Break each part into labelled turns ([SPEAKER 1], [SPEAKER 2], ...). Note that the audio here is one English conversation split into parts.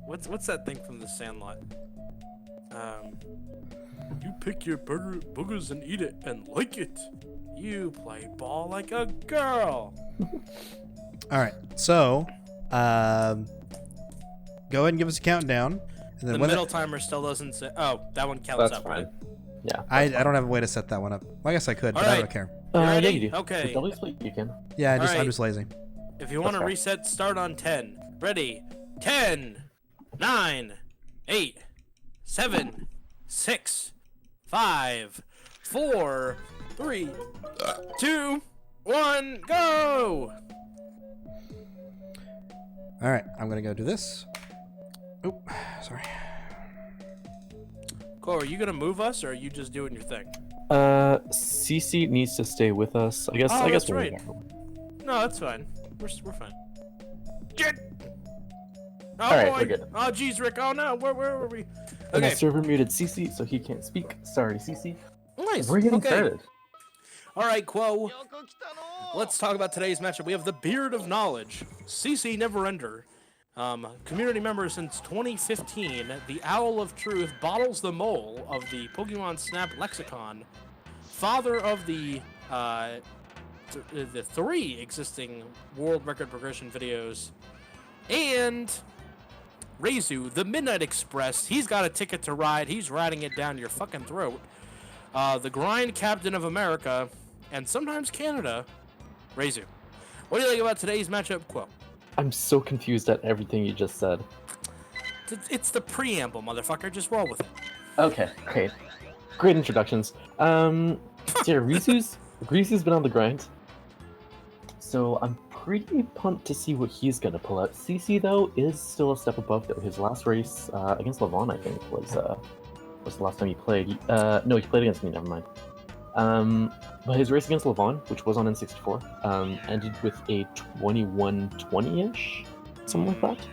[SPEAKER 1] what's that thing from The Sandlot? You pick your boogers and eat it and like it. You play ball like a girl.
[SPEAKER 2] All right, so go ahead and give us a countdown. And then
[SPEAKER 1] The middle timer still doesn't say. Oh, that one counts
[SPEAKER 3] That's
[SPEAKER 1] up,
[SPEAKER 3] fine.
[SPEAKER 1] right?
[SPEAKER 3] Yeah.
[SPEAKER 2] I don't have a way to set that one up. Well, I guess I could, but I
[SPEAKER 1] Alright.
[SPEAKER 2] don't care.
[SPEAKER 1] You ready?
[SPEAKER 3] Yeah, you do.
[SPEAKER 1] Okay.
[SPEAKER 3] With double split, you can.
[SPEAKER 2] Yeah, I'm
[SPEAKER 1] Alright.
[SPEAKER 2] just lazy.
[SPEAKER 1] If you want to
[SPEAKER 3] fair.
[SPEAKER 1] reset, start on 10. Ready? 10, 9, 8, 7, 6, 5, 4, 3, 2, 1, go!
[SPEAKER 2] All right, I'm gonna go do this. Oh, sorry.
[SPEAKER 1] Cole, are you gonna move us, or are you just doing your thing?
[SPEAKER 3] CC needs to stay with us. I guess.
[SPEAKER 1] Oh,
[SPEAKER 3] I guess
[SPEAKER 1] that's
[SPEAKER 3] we're
[SPEAKER 1] right. No, that's fine. We're fine. Get. Oh
[SPEAKER 3] All right,
[SPEAKER 1] boy.
[SPEAKER 3] we're good.
[SPEAKER 1] Oh jeez, Rick. Oh no. Where were we?
[SPEAKER 3] And the
[SPEAKER 1] Okay.
[SPEAKER 3] server muted CC, so he can't speak. Sorry, CC.
[SPEAKER 1] Nice.
[SPEAKER 3] We're getting
[SPEAKER 1] Okay.
[SPEAKER 3] started.
[SPEAKER 1] All right, Quo. Let's talk about today's matchup. We have the Beard of Knowledge, CC Neverender, community member since 2015. The Owl of Truth, Bottles the Mole of the Pokemon Snap Lexicon, father of the 3 existing world record progression videos, and Reizu, the Midnight Express. He's got a ticket to ride. He's riding it down your fucking throat. The Grind Captain of America, and sometimes Canada, Reizu. What do you think about today's matchup, Quo?
[SPEAKER 3] I'm so confused at everything you just said.
[SPEAKER 1] It's the preamble, motherfucker. Just roll with it.
[SPEAKER 3] Okay, great. Great introductions. So yeah, Reizu's been on the grind. So I'm pretty pumped to see what he's gonna pull out. CC though is still a step above though. His last race against Levon, I think, was the last time he played. No, he played against me. Never mind. But his race against Levon, which was on N64, ended with a 21-20-ish, something like that.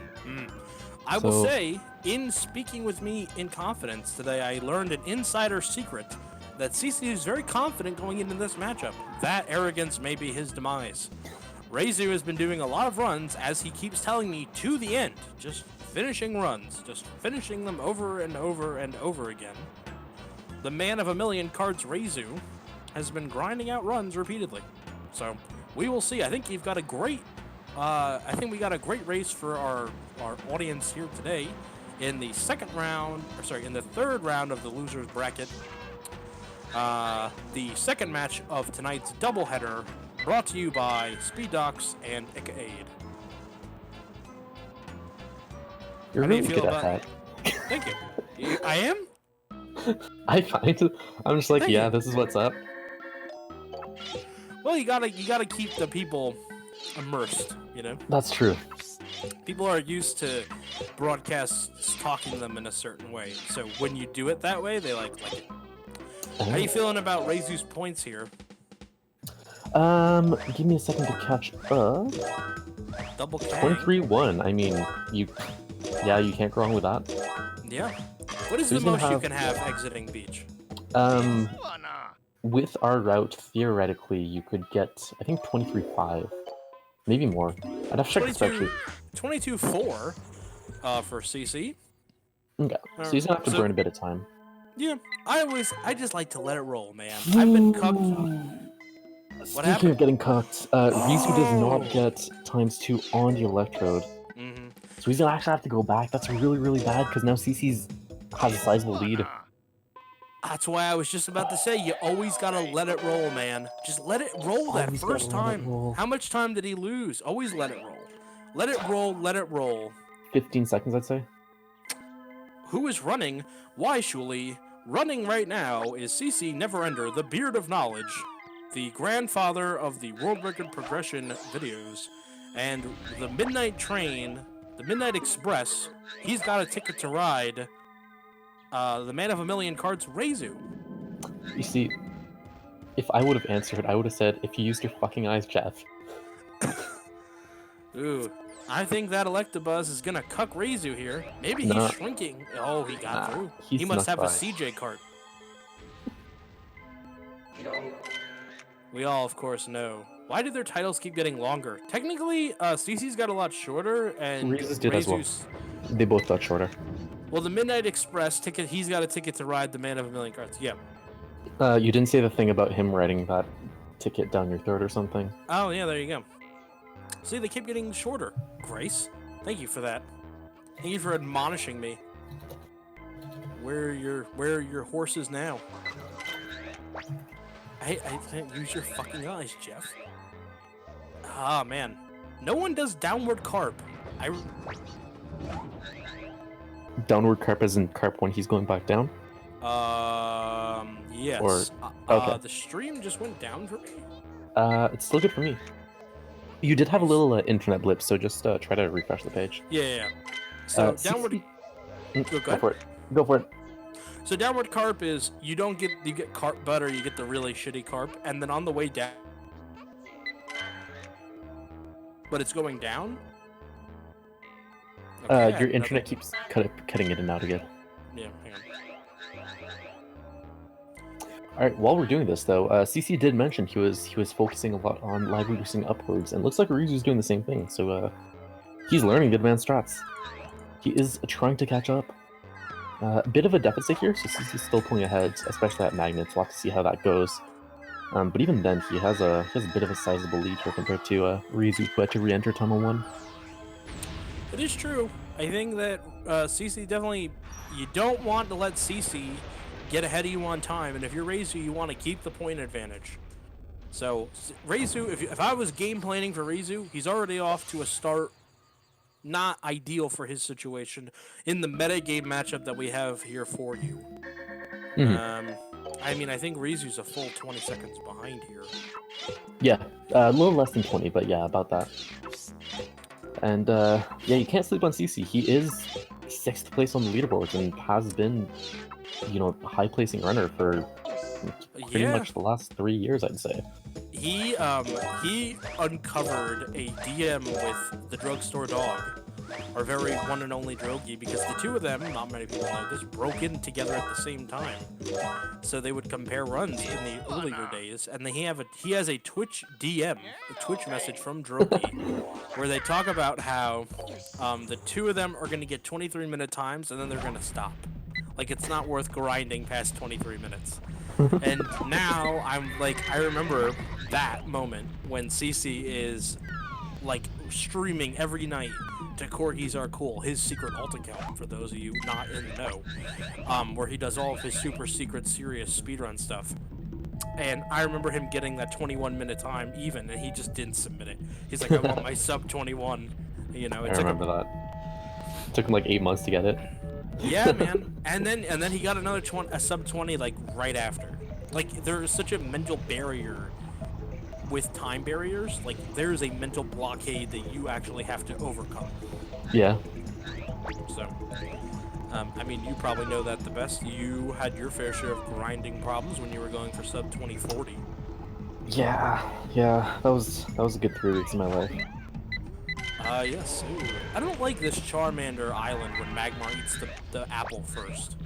[SPEAKER 1] I will say, in speaking with me in confidence today, I learned an insider secret that CC is very confident going into this matchup. That arrogance may be his demise. Reizu has been doing a lot of runs, as he keeps telling me, to the end. Just finishing runs. Just finishing them over and over and over again. The man of a million cards, Reizu, has been grinding out runs repeatedly. So, we will see. I think you've got a great... I think we got a great race for our audience here today. In the in the third round of the losers bracket. The second match of tonight's doubleheader, brought to you by Speed Docs and Ika-Aid.
[SPEAKER 3] You're
[SPEAKER 1] How do you
[SPEAKER 3] really
[SPEAKER 1] feel
[SPEAKER 3] good at
[SPEAKER 1] about-
[SPEAKER 3] that.
[SPEAKER 1] Thank you. I am?
[SPEAKER 3] I find I'm just like,
[SPEAKER 1] Thank
[SPEAKER 3] yeah,
[SPEAKER 1] you.
[SPEAKER 3] this is what's up.
[SPEAKER 1] Well, you gotta keep the people immersed, you know?
[SPEAKER 3] That's true.
[SPEAKER 1] People are used to broadcasts talking to them in a certain way. So when you do it that way, they like it. How you feeling about Reizu's points here?
[SPEAKER 3] Give me a second to catch up.
[SPEAKER 1] Double K.
[SPEAKER 3] 23-1. I mean, you can't go wrong with that.
[SPEAKER 1] Yeah. What is
[SPEAKER 3] So
[SPEAKER 1] the
[SPEAKER 3] he's gonna
[SPEAKER 1] most you
[SPEAKER 3] have-
[SPEAKER 1] can have exiting beach?
[SPEAKER 3] With our route, theoretically, you could get, I think, 23-5. Maybe more. I'd have to check the spreadsheet.
[SPEAKER 1] 22-4 for CC.
[SPEAKER 3] Okay. So he's gonna have to
[SPEAKER 1] So-
[SPEAKER 3] burn a bit of time.
[SPEAKER 1] Yeah, I just like to let it roll, man. I've been cooked.
[SPEAKER 3] Speaking
[SPEAKER 1] happened?
[SPEAKER 3] of getting cocked, Reizu does not get ×2 on the electrode.
[SPEAKER 1] Mm-hmm.
[SPEAKER 3] So he's gonna actually have to go back. That's really, really bad, because now CC's has a sizable lead.
[SPEAKER 1] That's why I was just about to say, you always gotta let it roll, man. Just let it roll that
[SPEAKER 3] Always gotta
[SPEAKER 1] first
[SPEAKER 3] let it
[SPEAKER 1] time.
[SPEAKER 3] roll.
[SPEAKER 1] How much time did he lose? Always let it roll. Let it roll, let it roll.
[SPEAKER 3] 15 seconds, I'd say.
[SPEAKER 1] Who is running? Why, Shuli? Running right now is CC Neverender, the Beard of Knowledge, the grandfather of the world record progression videos, and the Midnight Train, the Midnight Express. He's got a ticket to ride. The man of a million cards, Reizu.
[SPEAKER 3] You see, if I would have answered, I would have said, if you used your fucking eyes, Jeff.
[SPEAKER 1] Ooh, I think that Electabuzz is gonna cuck Reizu here. Maybe he's
[SPEAKER 3] Nah.
[SPEAKER 1] shrinking. Oh, he got through.
[SPEAKER 3] He
[SPEAKER 1] He must
[SPEAKER 3] snuck
[SPEAKER 1] have a
[SPEAKER 3] by.
[SPEAKER 1] CJ cart. We all, of course, know. Why do their titles keep getting longer? Technically, CC's got a lot shorter, and
[SPEAKER 3] Reizu's did as well. they both got shorter.
[SPEAKER 1] Well, the Midnight Express ticket, he's got a ticket to ride the Man of a Million Cards. Yeah.
[SPEAKER 3] You didn't say the thing about him writing that ticket down your throat or something.
[SPEAKER 1] Oh, yeah, there you go. See, they keep getting shorter. Grace, thank you for that. Thank you for admonishing me. Where are your horses now? I can't use your fucking eyes, Jeff. Ah, man. No one does downward carp.
[SPEAKER 3] Downward carp as in carp when he's going back down?
[SPEAKER 1] Yes.
[SPEAKER 3] Or, okay.
[SPEAKER 1] The stream just went down for me.
[SPEAKER 3] It's still good for me. You did have a little internet blip, so just try to refresh the page.
[SPEAKER 1] Yeah. So downward.
[SPEAKER 3] Go for it. Go for it.
[SPEAKER 1] So downward carp is you get carp butter, you get the really shitty carp, and then on the way down, but it's going down. Okay,
[SPEAKER 3] your internet keeps cutting in and out again.
[SPEAKER 1] Yeah, hang on.
[SPEAKER 3] All right. While we're doing this, though, CC did mention he was focusing a lot on live reducing upwards, and it looks like Reizu's doing the same thing. So he's learning the advanced strats. He is trying to catch up. A bit of a deficit here, so CC's still pulling ahead, especially at magnets. We'll have to see how that goes. But even then, he has a bit of a sizable lead here compared to Reizu, who had to re-enter Tunnel 1.
[SPEAKER 1] It is true. I think that CC definitely, you don't want to let CC get ahead of you on time, and if you're Reizu, you want to keep the point advantage. So Reizu, if I was game planning for Reizu, he's already off to a start not ideal for his situation in the meta game matchup that we have here for you. I mean, I think Reizu's a full 20 seconds behind here.
[SPEAKER 3] Yeah, a little less than 20, but yeah, about that. And yeah, you can't sleep on CC. He is 6th place on the leaderboards and has been, you know, a high placing runner for pretty much the last 3 years, I'd say.
[SPEAKER 1] He uncovered a DM with the drugstore dog, our very one and only Drogi, because the two of them, not many people know this, broke in together at the same time. So they would compare runs in the earlier days, and he has a Twitch DM, a Twitch message from Drogi, where they talk about how the two of them are going to get 23-minute times, and then they're going to stop. Like, it's not worth grinding past 23 minutes. And now I remember that moment when CC is like streaming every night to Corgis Are Cool, his secret alt account, for those of you not in the know, where he does all of his super secret serious speedrun stuff. And I remember him getting that 21-minute time even, and he just didn't submit it. He's like, I want my sub 21. You know,
[SPEAKER 3] I remember that. It took him like 8 months to get it.
[SPEAKER 1] Yeah, man. And then he got another a sub 20 like right after. Like, there is such a mental barrier with time barriers. Like, there's a mental blockade that you actually have to overcome.
[SPEAKER 3] Yeah.
[SPEAKER 1] So, I mean, you probably know that the best. You had your fair share of grinding problems when you were going for sub 2040.
[SPEAKER 3] Yeah. That was a good 3 weeks of my life.
[SPEAKER 1] Yes. Ooh. I don't like this Charmander Island when Magmar eats the apple first.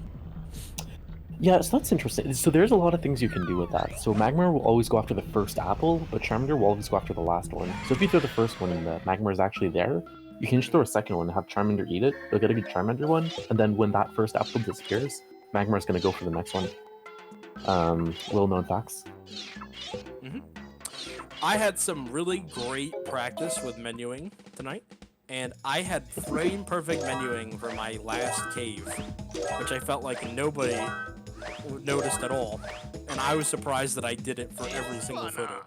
[SPEAKER 3] Yeah, so that's interesting. So there's a lot of things you can do with that. So Magmar will always go after the first apple, but Charmander will always go after the last one. So if you throw the first one and the Magmar is actually there, you can just throw a second one and have Charmander eat it. You'll get a good Charmander one, and then when that first apple disappears, Magmar's going to go for the next one. Little-known facts.
[SPEAKER 1] I had some really great practice with menuing tonight, and I had frame-perfect menuing for my last cave, which I felt like nobody noticed at all, and I was surprised that I did it for every single photo.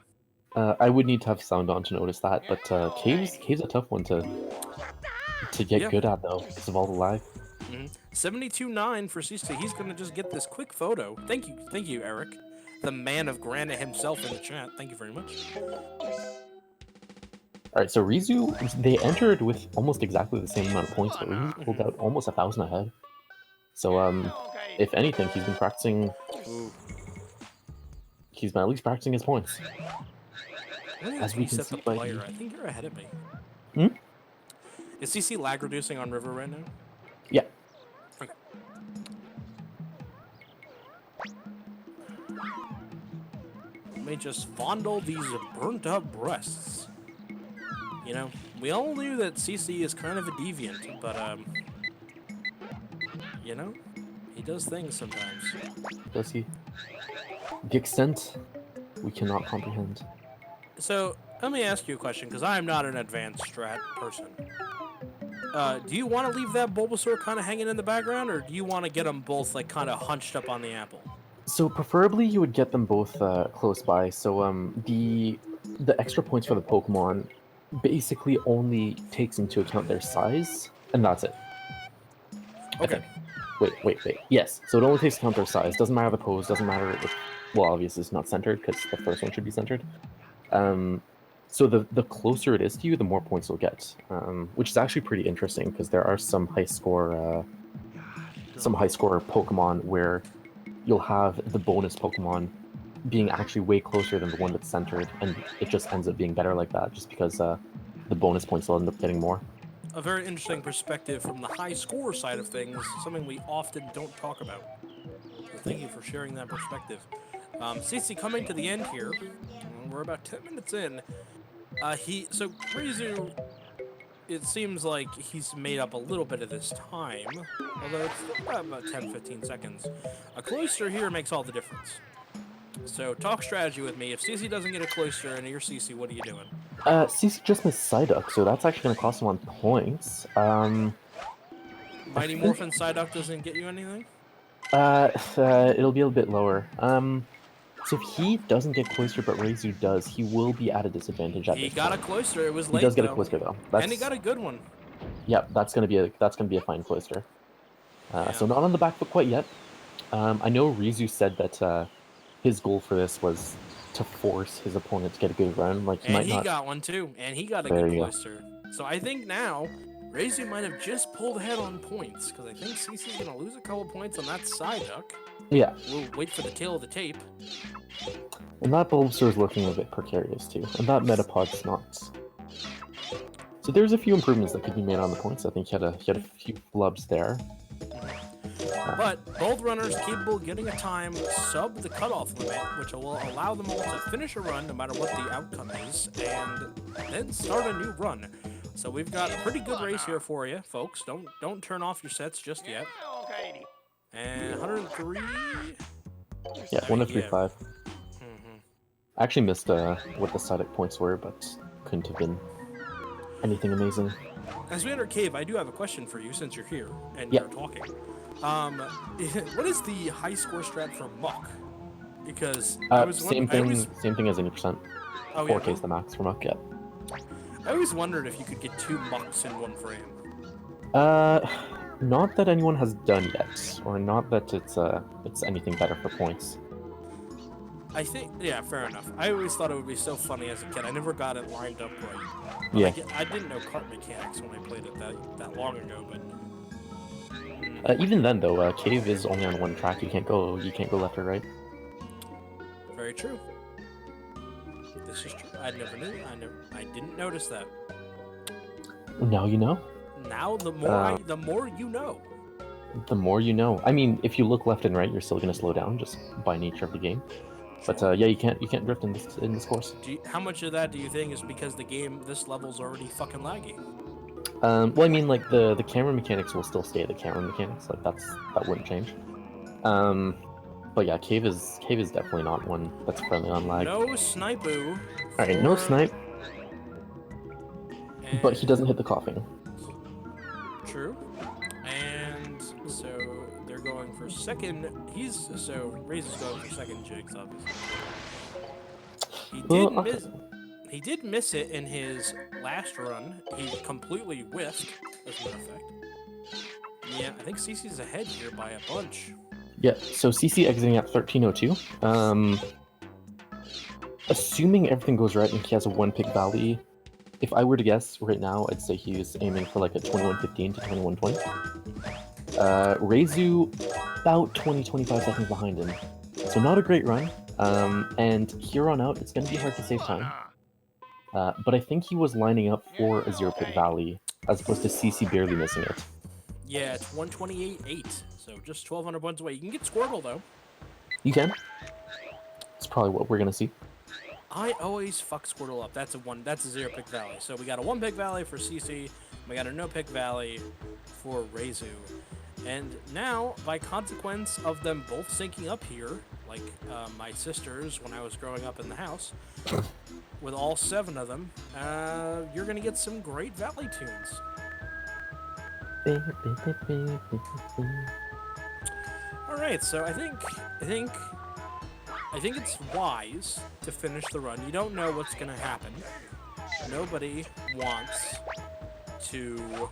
[SPEAKER 3] I would need to have sound on to notice that, but cave's a tough one to get good at, though, because of all the lag.
[SPEAKER 1] 72.9 for CC. He's gonna just get this quick photo. Thank you, Eric, the man of Granite himself in the chat. Thank you very much.
[SPEAKER 3] All right, so Reizu, they entered with almost exactly the same amount of points, but Reizu pulled out almost 1,000 ahead. So, if anything, he's been practicing. He's been at least practicing his points. As we can see by
[SPEAKER 1] player, I think you're ahead of me. Is CC lag reducing on River right now?
[SPEAKER 3] Yeah.
[SPEAKER 1] Okay. Let me just fondle these burnt up breasts. You know, we all knew that CC is kind of a deviant, but You know, he does things sometimes.
[SPEAKER 3] Does he? The extent we cannot comprehend.
[SPEAKER 1] So let me ask you a question, because I am not an advanced strat person. Do you want to leave that Bulbasaur kind of hanging in the background, or do you want to get them both like kind of hunched up on the apple?
[SPEAKER 3] So preferably you would get them both close by. So the extra points for the Pokemon basically only takes into account their size, and that's it. I
[SPEAKER 1] Okay.
[SPEAKER 3] think. Wait. Yes. So it only takes account their size. Doesn't matter the pose. Doesn't matter if, well, obviously it's not centered because the first one should be centered. So the closer it is to you, the more points you'll get, which is actually pretty interesting because there are some high score Pokemon where you'll have the bonus Pokemon being actually way closer than the one that's centered, and it just ends up being better like that, just because the bonus points will end up getting more.
[SPEAKER 1] A very interesting perspective from the high score side of things, something we often don't talk about. So thank you for sharing that perspective. CC coming to the end here. We're about 10 minutes in. So Reizu, it seems like he's made up a little bit of this time, although it's about 10-15 seconds. A cloister here makes all the difference. So talk strategy with me. If CC doesn't get a cloister and you're CC, what are you doing?
[SPEAKER 3] CC just missed Psyduck, so that's actually going to cost him on points.
[SPEAKER 1] Mighty Morphin Psyduck doesn't get you anything?
[SPEAKER 3] It'll be a bit lower. So if he doesn't get Cloister but Reizu does, he will be at a disadvantage at
[SPEAKER 1] He
[SPEAKER 3] this
[SPEAKER 1] got
[SPEAKER 3] point.
[SPEAKER 1] a cloister. It was late.
[SPEAKER 3] He does get
[SPEAKER 1] though.
[SPEAKER 3] a Cloister though.
[SPEAKER 1] And he got a good one.
[SPEAKER 3] Yeah, that's gonna be a fine Cloister.
[SPEAKER 1] Yeah.
[SPEAKER 3] So not on the back foot quite yet. I know Reizu said that his goal for this was to force his opponent to get a good run. Like
[SPEAKER 1] And he got one too. And he got a good cloister. So I think now Reizu might have just pulled ahead on points, because I think CC's gonna lose a couple points on that Psyduck.
[SPEAKER 3] Yeah.
[SPEAKER 1] We'll wait for the tail of the tape.
[SPEAKER 3] And that Bulbasaur is looking a bit precarious too. And that Metapod's not. So there's a few improvements that could be made on the points. I think he had a few flubs there.
[SPEAKER 1] But both runners capable of getting a time sub the cutoff limit, which will allow them all to finish a run no matter what the outcome is, and then start a new run. So we've got a pretty good race here for you, folks. Don't turn off your sets just yet. And 103.
[SPEAKER 3] Yeah, 103.5. I actually missed what the Psyduck points were, but couldn't have been anything amazing.
[SPEAKER 1] As we enter cave, I do have a question for you since you're here and
[SPEAKER 3] Yeah.
[SPEAKER 1] you're talking. What is the high score strat for Muck? Because
[SPEAKER 3] same thing as any percent.
[SPEAKER 1] Oh,
[SPEAKER 3] 4K
[SPEAKER 1] yeah.
[SPEAKER 3] is the max for Muck, yeah.
[SPEAKER 1] I always wondered if you could get 2 Mucks in one frame.
[SPEAKER 3] Not that anyone has done yet, or not that it's anything better for points.
[SPEAKER 1] I think, yeah, fair enough. I always thought it would be so funny as a kid. I never got it lined up right.
[SPEAKER 3] Yeah.
[SPEAKER 1] I didn't know cart mechanics when I played it that long ago, but
[SPEAKER 3] Even then, though, Cave is only on one track. You can't go left or right.
[SPEAKER 1] very true. This is true. I never knew. I didn't notice that.
[SPEAKER 3] Now you know.
[SPEAKER 1] Now the more you know.
[SPEAKER 3] The more you know. I mean, if you look left and right, you're still gonna slow down just by nature of the game. But yeah, you can't drift in this course.
[SPEAKER 1] How much of that do you think is because this level's already fucking laggy?
[SPEAKER 3] Well, I mean, like the camera mechanics will still stay the camera mechanics. Like that wouldn't change. But yeah, cave is definitely not one that's friendly on lag.
[SPEAKER 1] No Snipeu.
[SPEAKER 3] All right, no snipe. But he doesn't hit the coughing.
[SPEAKER 1] True. And so they're going for second. Reizu's going for second jigs, obviously. He did miss it in his last run. He completely whiffed, as a matter of fact. Yeah, I think CC's ahead here by a bunch.
[SPEAKER 3] Yeah, so CC exiting at 1302. Assuming everything goes right and he has a 1-pick valley, if I were to guess right now, I'd say he's aiming for like a 2115 to 2120. Reizu about 20-25 seconds behind him. So not a great run. And here on out, it's going to be hard to save time. But I think he was lining up for a 0-pick valley, as opposed to CC barely missing it.
[SPEAKER 1] Yeah, it's 128.8, so just 1,200 points away. You can get Squirtle, though.
[SPEAKER 3] You can. It's probably what we're going to see.
[SPEAKER 1] I always fuck Squirtle up. That's a 0-pick valley. So we got a 1-pick valley for CC. We got a no-pick valley for Reizu. And now, by consequence of them both syncing up here, like my sisters when I was growing up in the house, with all 7 of them, you're gonna get some great Valley tunes. All right, so I think it's wise to finish the run. You don't know what's gonna happen. Nobody wants to.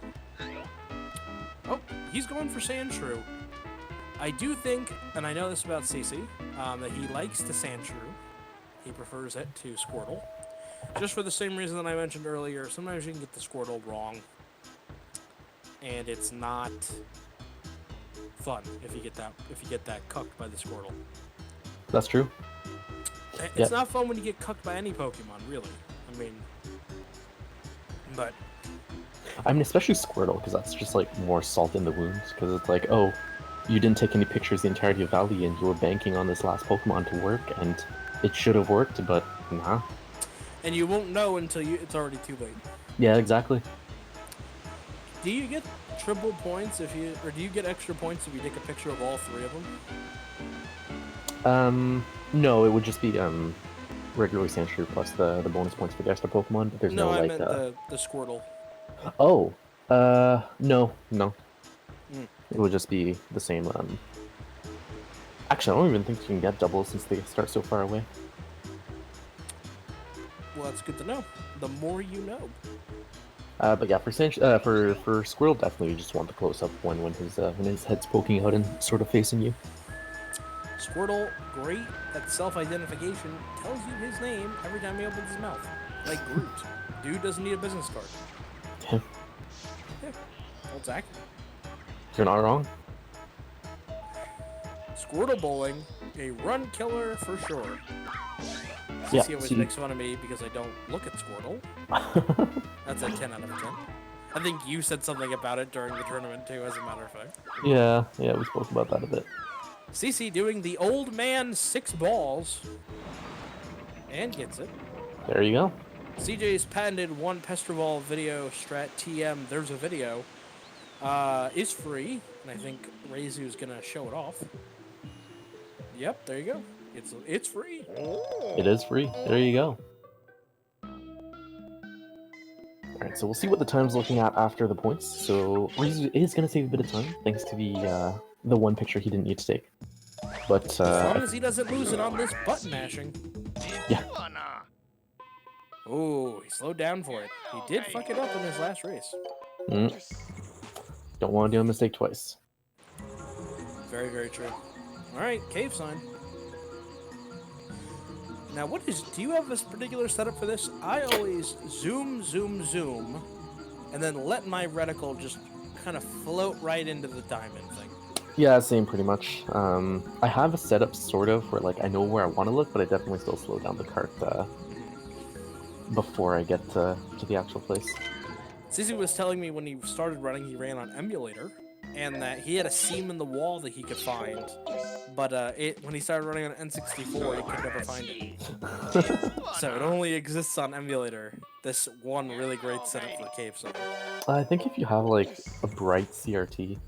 [SPEAKER 1] Oh, he's going for Sandshrew. I do think, and I know this about Cece, that he likes the Sandshrew. He prefers it to Squirtle. Just for the same reason that I mentioned earlier, sometimes you can get the Squirtle wrong. And it's not fun if you get that cucked by the Squirtle.
[SPEAKER 3] That's true.
[SPEAKER 1] It's not fun when you get cucked by any Pokemon, really. I mean, but
[SPEAKER 3] I mean, especially Squirtle, because that's just like more salt in the wounds. Because it's like, oh, you didn't take any pictures the entirety of Valley, and you were banking on this last Pokemon to work, and it should have worked, but nah.
[SPEAKER 1] And you won't know until it's already too late.
[SPEAKER 3] Yeah, exactly.
[SPEAKER 1] Do you get triple points or do you get extra points if you take a picture of all 3 of them?
[SPEAKER 3] No, it would just be regular Sandshrew plus the bonus points for the extra Pokemon. But there's no
[SPEAKER 1] I
[SPEAKER 3] like
[SPEAKER 1] meant the Squirtle.
[SPEAKER 3] Oh, no.
[SPEAKER 1] Mm.
[SPEAKER 3] It would just be the same. Actually, I don't even think you can get doubles since they start so far away.
[SPEAKER 1] Well, that's good to know. The more you know.
[SPEAKER 3] But yeah, for Squirtle, definitely you just want the close up one when his head's poking out and sort of facing you.
[SPEAKER 1] Squirtle, great at self-identification, tells you his name every time he opens his mouth. Like Groot. Dude doesn't need a business card. Yeah. Old Zach.
[SPEAKER 3] You're not wrong.
[SPEAKER 1] Squirtle bowling, a run killer for sure.
[SPEAKER 3] Yeah,
[SPEAKER 1] Cece always makes fun of me because I don't look at Squirtle. That's a 10 out of 10. I think you said something about it during the tournament too, as a matter of fact.
[SPEAKER 3] Yeah, we spoke about that a bit.
[SPEAKER 1] Cece doing the old man 6 balls. And gets it.
[SPEAKER 3] There you go.
[SPEAKER 1] CJ's patented 1 Pestrovall video strat TM, there's a video, is free. And I think Reizu's gonna show it off. Yep, there you go. It's free.
[SPEAKER 3] It is free. There you go. Alright, so we'll see what the time's looking at after the points. So Reizu is going to save a bit of time, thanks to the 1 picture he didn't need to take. But
[SPEAKER 1] as long as he doesn't lose it on this button mashing.
[SPEAKER 3] Yeah.
[SPEAKER 1] Oh, he slowed down for it. He did fuck it up in his last race.
[SPEAKER 3] Don't want to do a mistake twice.
[SPEAKER 1] Very, very true. Alright, cave sign. Now, do you have this particular setup for this? I always zoom, and then let my reticle just kind of float right into the diamond thing.
[SPEAKER 3] Yeah, same pretty much. I have a setup sort of where like I know where I want to look, but I definitely still slow down the cart before I get to the actual place.
[SPEAKER 1] Cece was telling me when he started running, he ran on emulator, and that he had a seam in the wall that he could find, but when he started running on N64, he could never find it. So it only exists on emulator. This one really great setup for the cave zone.
[SPEAKER 3] I think if you have like a bright CRT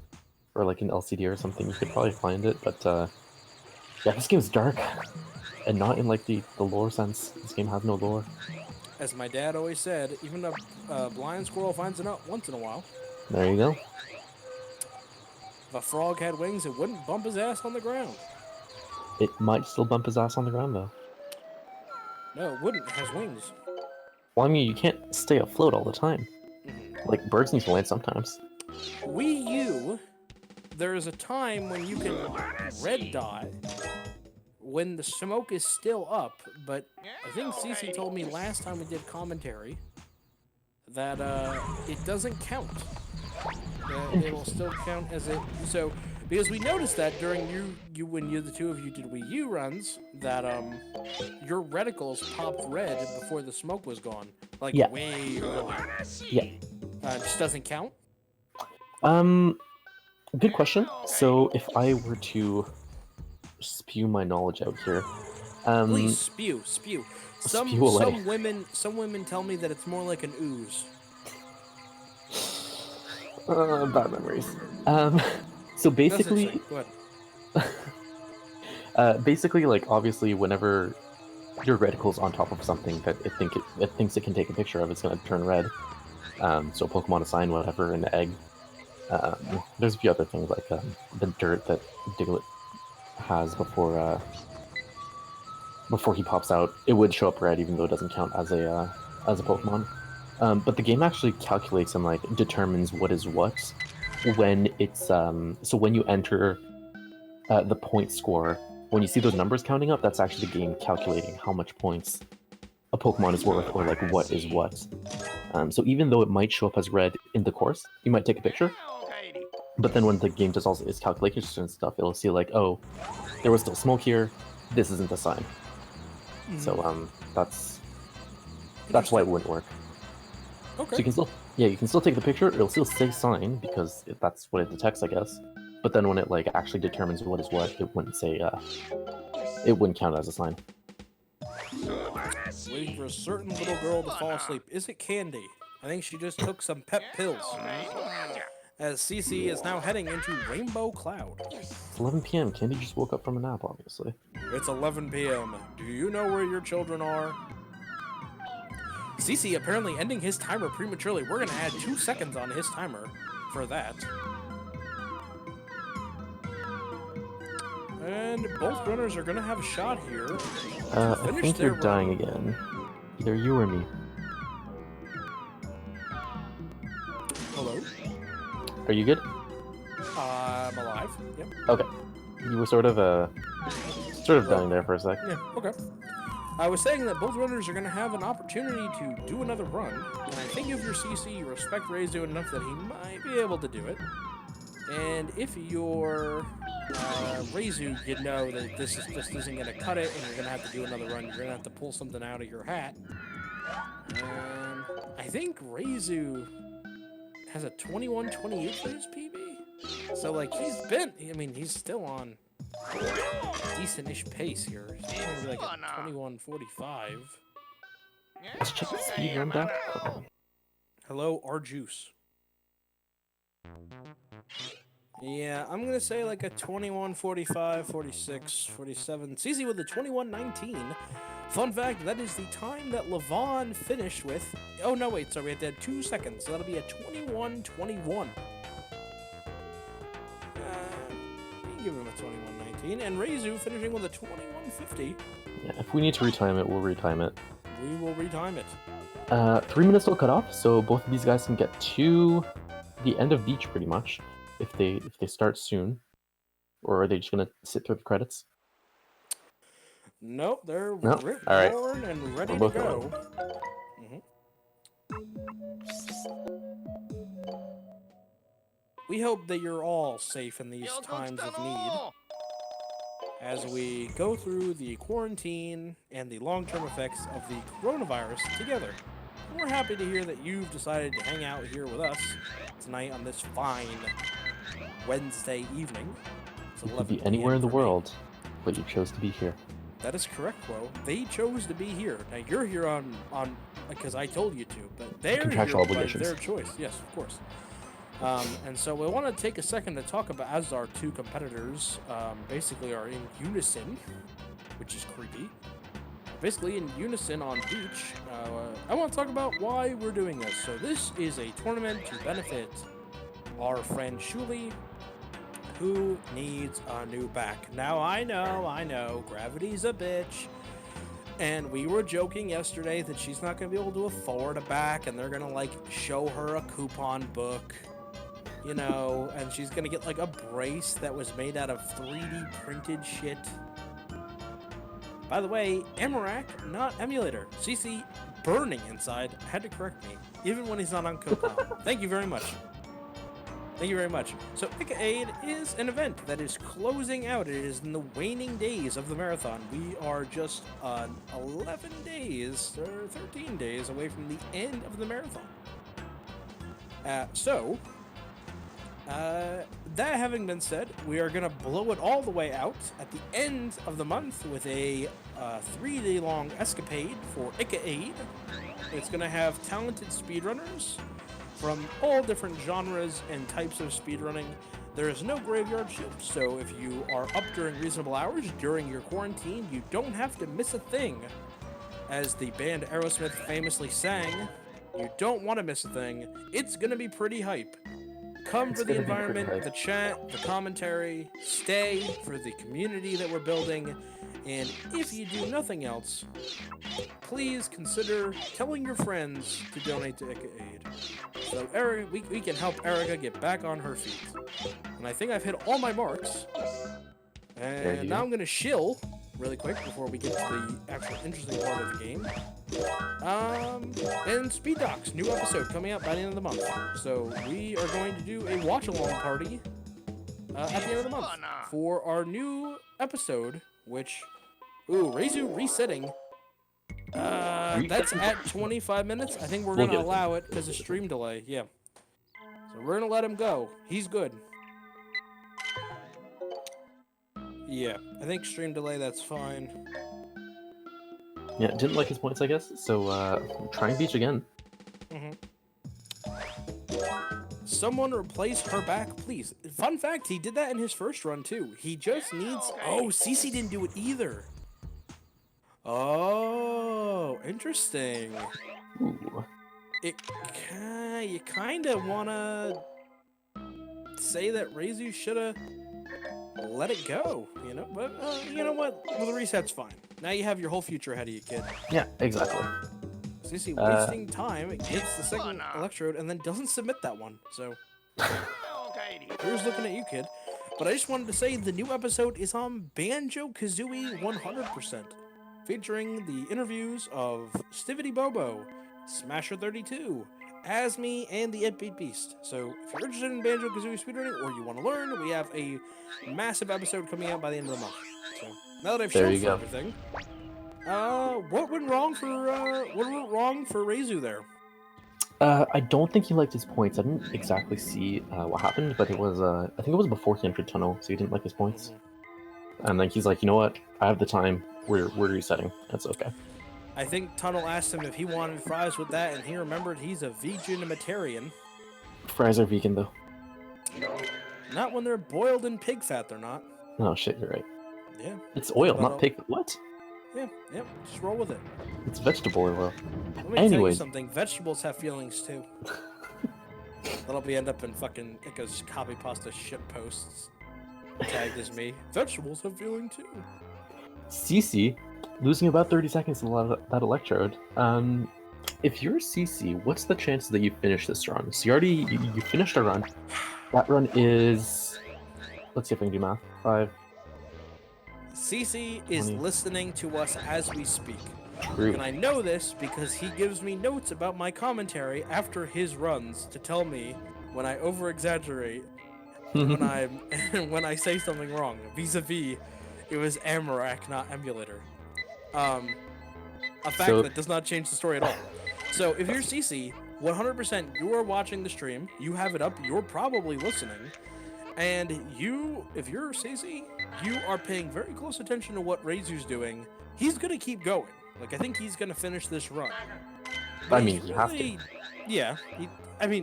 [SPEAKER 3] or like an LCD or something, you could probably find it. But yeah, this game's dark and not in like the lore sense. This game has no lore.
[SPEAKER 1] As my dad always said, even a blind squirrel finds a nut once in a while.
[SPEAKER 3] There you go.
[SPEAKER 1] If a frog had wings, it wouldn't bump his ass on the ground.
[SPEAKER 3] It might still bump his ass on the ground, though.
[SPEAKER 1] No, it wouldn't. It has wings.
[SPEAKER 3] Well, I mean, you can't stay afloat all the time. Like, birds need to land sometimes.
[SPEAKER 1] Wii U, there is a time when you can red dot when the smoke is still up, but I think Cece told me last time we did commentary that it doesn't count. It will still count as it. So, because we noticed that during when the 2 of you did Wii U runs, that your reticles popped red before the smoke was gone, like way early.
[SPEAKER 3] Yeah.
[SPEAKER 1] Just doesn't count.
[SPEAKER 3] Good question. So, if I were to spew my knowledge out here,
[SPEAKER 1] please spew. Some women tell me that it's more like an ooze.
[SPEAKER 3] Bad memories. So
[SPEAKER 1] That's
[SPEAKER 3] basically,
[SPEAKER 1] interesting. Go ahead.
[SPEAKER 3] basically, like obviously, whenever your reticle's on top of something that it thinks it can take a picture of, it's gonna turn red. So Pokemon assign whatever an egg. There's a few other things like the dirt that Diglett has before he pops out. It would show up red, even though it doesn't count as a Pokemon. But the game actually calculates and like determines what is what when it's so when you enter the point score, when you see those numbers counting up, that's actually the game calculating how much points a Pokemon is worth, or like what is what. So even though it might show up as red in the course, you might take a picture, but then when the game does also its calculations and stuff, it'll see like, oh, there was still smoke here. This isn't a sign. So that's why it wouldn't work.
[SPEAKER 1] Okay.
[SPEAKER 3] So you can still take the picture. It'll still say sign because that's what it detects, I guess. But then when it like actually determines what is what, it wouldn't say it wouldn't count as a sign.
[SPEAKER 1] Waiting for a certain little girl to fall asleep. Is it Candy? I think she just took some pep pills. As Cece is now heading into Rainbow Cloud.
[SPEAKER 3] It's 11 p.m. Candy just woke up from a nap, obviously.
[SPEAKER 1] It's 11 p.m. Do you know where your children are? Cece apparently ending his timer prematurely. We're gonna add 2 seconds on his timer for that. And both runners are gonna have a shot here.
[SPEAKER 3] I think you're dying again. Either you or me.
[SPEAKER 1] Hello?
[SPEAKER 3] Are you good?
[SPEAKER 1] I'm alive. Yep.
[SPEAKER 3] Okay. You were sort of dying there for a sec.
[SPEAKER 1] Yeah, okay. I was saying that both runners are going to have an opportunity to do another run, and I think if you're CC, you respect Reizu enough that he might be able to do it. And if you're Reizu, you know that this just isn't going to cut it, and you're going to have to do another run. You're going to have to pull something out of your hat. And I think Reizu has a 21-28 for his PB. So, like, he's still on decent-ish pace here. He's probably like a 21-45.
[SPEAKER 3] Let's check the speed run back.
[SPEAKER 1] Hello, R-Juice. Yeah, I'm gonna say like a 21-45, 46, 47. CZ with a 21-19. Fun fact, that is the time that Levon finished with. Oh, no, wait, sorry, we had to add 2 seconds. So that'll be a 21-21. Give him a 21-19, and Reizu finishing with a 21-50.
[SPEAKER 3] Yeah, if we need to retime it, we'll retime it.
[SPEAKER 1] We will retime it.
[SPEAKER 3] 3 minutes till cutoff, so both of these guys can get to the end of beach pretty much if they start soon, or are they just gonna sit through the credits?
[SPEAKER 1] Nope, they're
[SPEAKER 3] All right.
[SPEAKER 1] born and ready
[SPEAKER 3] We're
[SPEAKER 1] to
[SPEAKER 3] both
[SPEAKER 1] go. We hope that you're all safe in these times of need as we go through the quarantine and the long-term effects of the coronavirus together. And we're happy to hear that you've decided to hang out here with us tonight on this fine Wednesday evening. It's
[SPEAKER 3] You could
[SPEAKER 1] 11
[SPEAKER 3] be anywhere in the
[SPEAKER 1] p.m. for me.
[SPEAKER 3] world, but you chose to be here.
[SPEAKER 1] That is correct, Quo. They chose to be here. Now you're here on because I told you to, but they're
[SPEAKER 3] Contractual
[SPEAKER 1] here by
[SPEAKER 3] obligations.
[SPEAKER 1] their choice. Yes, of course. And so we want to take a second to talk about, as our two competitors basically are in unison, which is creepy. Basically in unison on beach. I want to talk about why we're doing this. So this is a tournament to benefit our friend Shuli, who needs a new back. Now I know, gravity's a bitch. And we were joking yesterday that she's not going to be able to afford a back, and they're going to, like, show her a coupon book, you know, and she's going to get, like, a brace that was made out of 3D printed shit. By the way, Amarak, not emulator. CC burning inside, had to correct me, even when he's not on coupon. Thank you very much. Thank you very much. So, Pick-a-Aid is an event that is closing out. It is in the waning days of the marathon. We are just 11 days, or 13 days away from the end of the marathon. That having been said, we are going to blow it all the way out at the end of the month with a 3-day-long escapade for Pick-a-Aid. It's going to have talented speedrunners from all different genres and types of speedrunning There is no graveyard shift, so if you are up during reasonable hours during your quarantine, you don't have to miss a thing. As the band Aerosmith famously sang, you don't want to miss a thing. It's gonna be pretty hype. Come for the environment, the chat, the commentary, stay for the community that we're building, and if you do nothing else, please consider telling your friends to donate to Aid. So Eric, we can help Erica get back on her feet. And I think I've hit all my marks. And now I'm gonna shill really quick before we get to the actual interesting part of the game. And Speed Docs, new episode coming out by the end of the month. So we are going to do a watch-along party at the end of the month for our new episode, which, Reizu resetting. That's at 25 minutes. I think we're gonna allow it because of stream delay. Yeah. So we're gonna let him go. He's good. Yeah, I think stream delay, that's fine.
[SPEAKER 3] Yeah, didn't like his points, I guess. So, trying Beach again.
[SPEAKER 1] Someone replace her back, please. Fun fact, he did that in his first run, too. He just needs... Oh, Cece didn't do it either. Oh, interesting.
[SPEAKER 3] Ooh.
[SPEAKER 1] You kind of want to say that Reizu should have let it go, you know? But, you know what? Well, the reset's fine. Now you have your whole future ahead of you, kid.
[SPEAKER 3] Yeah, exactly.
[SPEAKER 1] Cece wasting time, gets the second electrode, and then doesn't submit that one. So, here's looking at you, kid. But I just wanted to say the new episode is on Banjo-Kazooie 100%, featuring the interviews of Stivity Bobo, Smasher32, Asmi, and the 8-Bit Beast. So, if you're interested in Banjo-Kazooie speedrunning, or you want to learn, we have a massive episode coming out by the end of the month. So, now that I've shown for everything, what went wrong for Reizu there?
[SPEAKER 3] I don't think he liked his points. I didn't exactly see what happened, but it was I think it was before he entered Tunnel, so he didn't like his points. And then he's like, you know what? I have the time. We're resetting. That's okay.
[SPEAKER 1] I think Tunnel asked him if he wanted fries with that, and he remembered he's a vegetarian.
[SPEAKER 3] Fries are vegan though.
[SPEAKER 1] Not when they're boiled in pig fat, they're not.
[SPEAKER 3] Oh shit, you're right.
[SPEAKER 1] Yeah.
[SPEAKER 3] It's oil, not pig. What?
[SPEAKER 1] Yeah, just roll with it.
[SPEAKER 3] It's vegetable oil.
[SPEAKER 1] Let me tell you something. Vegetables have feelings too. That'll be end up in fucking Ika's copy pasta shit posts. Tagged as me. Vegetables have feelings too.
[SPEAKER 3] CC, losing about 30 seconds to that electrode. If you're CC, what's the chance that you finish this run? So you finished a run. That run is... Let's see if I can do math. 5...
[SPEAKER 1] CC is listening to us as we speak.
[SPEAKER 3] True.
[SPEAKER 1] And I know this because he gives me notes about my commentary after his runs to tell me when I over-exaggerate, when I say something wrong. Vis-a-vis, it was Amarak, not Emulator. A fact that does not change the story at all. So if you're CC, 100% you are watching the stream, you have it up, you're probably listening, and if you're CC, you are paying very close attention to what Reizu's doing. He's gonna keep going. Like, I think he's gonna finish this run. But
[SPEAKER 3] I mean, you have to.
[SPEAKER 1] Yeah,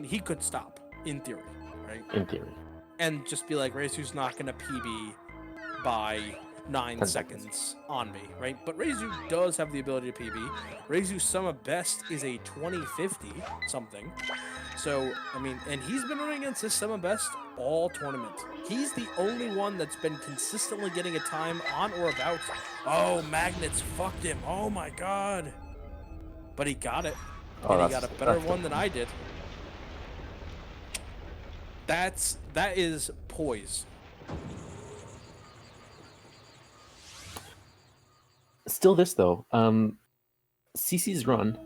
[SPEAKER 1] he could stop, in theory, right?
[SPEAKER 3] In theory.
[SPEAKER 1] And just be like, Reizu's not gonna PB by 9 seconds on me, right? But Reizu does have the ability to PB. Reizu's summa best is a 2050 something. So, I mean, and he's been running against his summa best all tournament. He's the only one that's been consistently getting a time on or about. Oh, Magnets fucked him. Oh my god. But he got it. And he got a better one than I did. That is poise.
[SPEAKER 3] Still this though, CC's run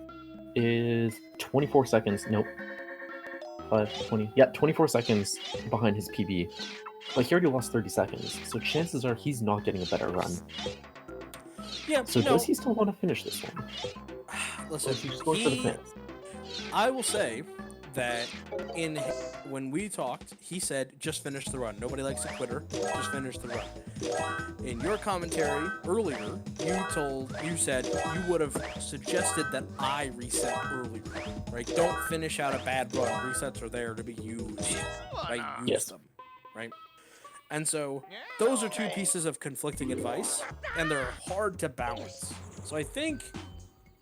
[SPEAKER 3] is 24 seconds, nope, 20, yeah, 24 seconds behind his PB. Like, he already lost 30 seconds, so chances are he's not getting a better run.
[SPEAKER 1] Yeah,
[SPEAKER 3] so does he still want to finish this one?
[SPEAKER 1] Listen,
[SPEAKER 3] or is he just going for the fans?
[SPEAKER 1] I will say that when we talked, he said, just finish the run. Nobody likes a quitter, just finish the run. In your commentary earlier, you said you would have suggested that I reset earlier, right? Don't finish out a bad run. Resets are there to be used, right? Use them. right? And so those are two pieces of conflicting advice, and they're hard to balance. So I think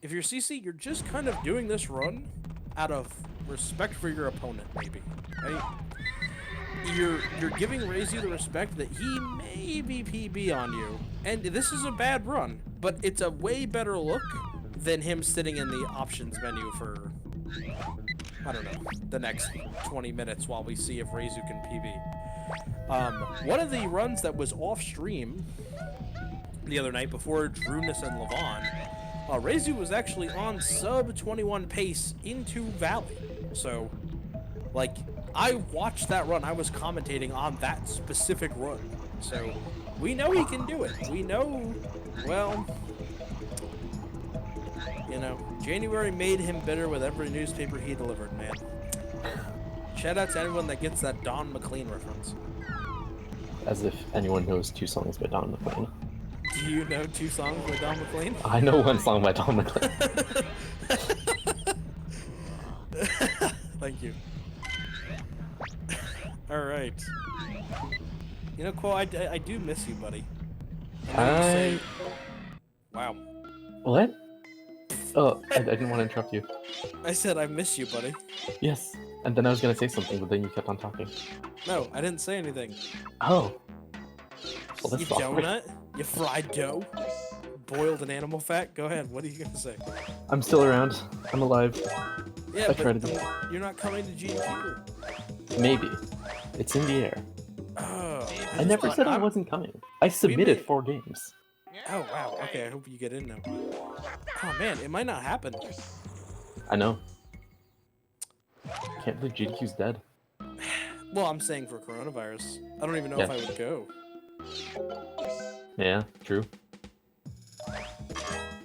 [SPEAKER 1] if you're CC, you're just kind of doing this run out of respect for your opponent, maybe, right? You're giving Reizu the respect that he may be PB on you, and this is a bad run, but it's a way better look than him sitting in the options menu for, I don't know, the next 20 minutes while we see if Reizu can PB. One of the runs that was off stream the other night before Drunus and Levon, Reizu was actually on sub 21 pace into Valley. So, like, I watched that run. I was commentating on that specific run. So, we know he can do it. We know, well, you know, January made him bitter with every newspaper he delivered, man. Shout out to anyone that gets that Don McLean reference.
[SPEAKER 3] As if anyone knows 2 songs by Don McLean.
[SPEAKER 1] Do you know 2 songs by Don McLean?
[SPEAKER 3] I know 1 song by Don McLean.
[SPEAKER 1] Thank you. Alright. You know, Quo, I do miss you, buddy. Wow.
[SPEAKER 3] What? Oh, I didn't want to interrupt you.
[SPEAKER 1] I said I miss you, buddy.
[SPEAKER 3] Yes. And then I was gonna say something, but then you kept on talking.
[SPEAKER 1] No, I didn't say anything.
[SPEAKER 3] Oh. Well,
[SPEAKER 1] You
[SPEAKER 3] that's awkward.
[SPEAKER 1] donut? You fried dough? Boiled in animal fat? Go ahead, what are you gonna say?
[SPEAKER 3] I'm still around. I'm alive.
[SPEAKER 1] Yeah,
[SPEAKER 3] I tried to be.
[SPEAKER 1] you're not coming to GQ.
[SPEAKER 3] Maybe. It's in the air.
[SPEAKER 1] Oh,
[SPEAKER 3] I never said I wasn't coming. I submitted
[SPEAKER 1] made-
[SPEAKER 3] 4 games.
[SPEAKER 1] Oh, wow, okay, I hope you get in now. Oh man, it might not happen.
[SPEAKER 3] I know. Can't believe GDQ's dead.
[SPEAKER 1] Well, I'm saying for coronavirus. I don't even know if I would go.
[SPEAKER 3] Yeah, true.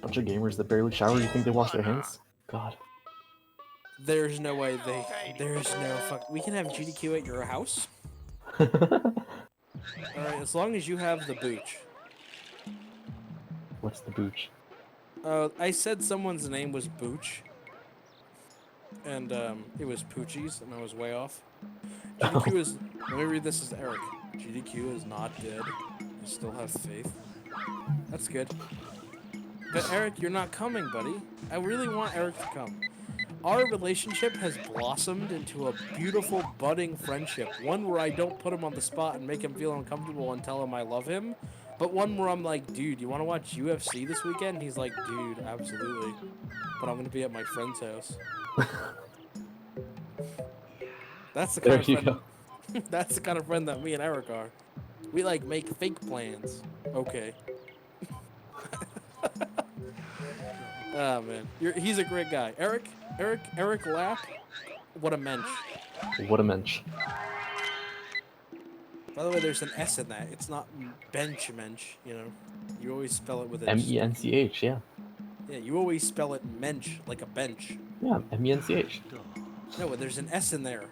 [SPEAKER 3] Bunch of gamers that barely shower, you think they wash their hands? God.
[SPEAKER 1] There's no way there's no fuck. We can have GDQ at your house? Alright, as long as you have the booch.
[SPEAKER 3] What's the booch?
[SPEAKER 1] I said someone's name was Booch. And, it was Poochies, and I was way off. GDQ is... Let me read this as Eric. GDQ is not dead. You still have faith. That's good. But Eric, you're not coming, buddy. I really want Eric to come. Our relationship has blossomed into a beautiful, budding friendship. One where I don't put him on the spot and make him feel uncomfortable and tell him I love him. But one where I'm like, dude, you want to watch UFC this weekend? And he's like, dude, absolutely. But I'm going to be at my friend's house. That's the kind of friend. That's the kind of friend that me and Eric are. We like make fake plans. Okay. Oh man, he's a great guy. Eric Lapp. What a mensch.
[SPEAKER 3] What a mensch.
[SPEAKER 1] By the way, there's an S in that. It's not bench mensch. You know, you always spell it with a
[SPEAKER 3] M-E-N-C-H, yeah.
[SPEAKER 1] Yeah, you always spell it mensch like a bench.
[SPEAKER 3] Yeah, M-E-N-C-H.
[SPEAKER 1] No, but there's an S in there.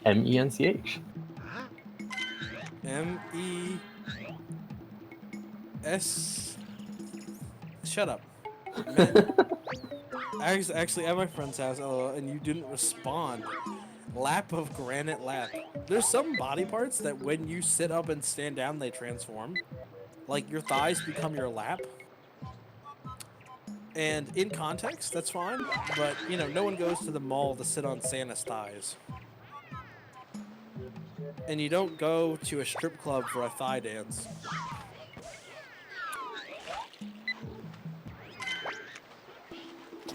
[SPEAKER 3] M-E-N-C-H.
[SPEAKER 1] M-E-S... Shut up. Actually, at my friend's house, and you didn't respond. Lap of granite lap. There's some body parts that when you sit up and stand down, they transform. Like, your thighs become your lap. And in context, that's fine. But, you know, no one goes to the mall to sit on Santa's thighs. And you don't go to a strip club for a thigh dance.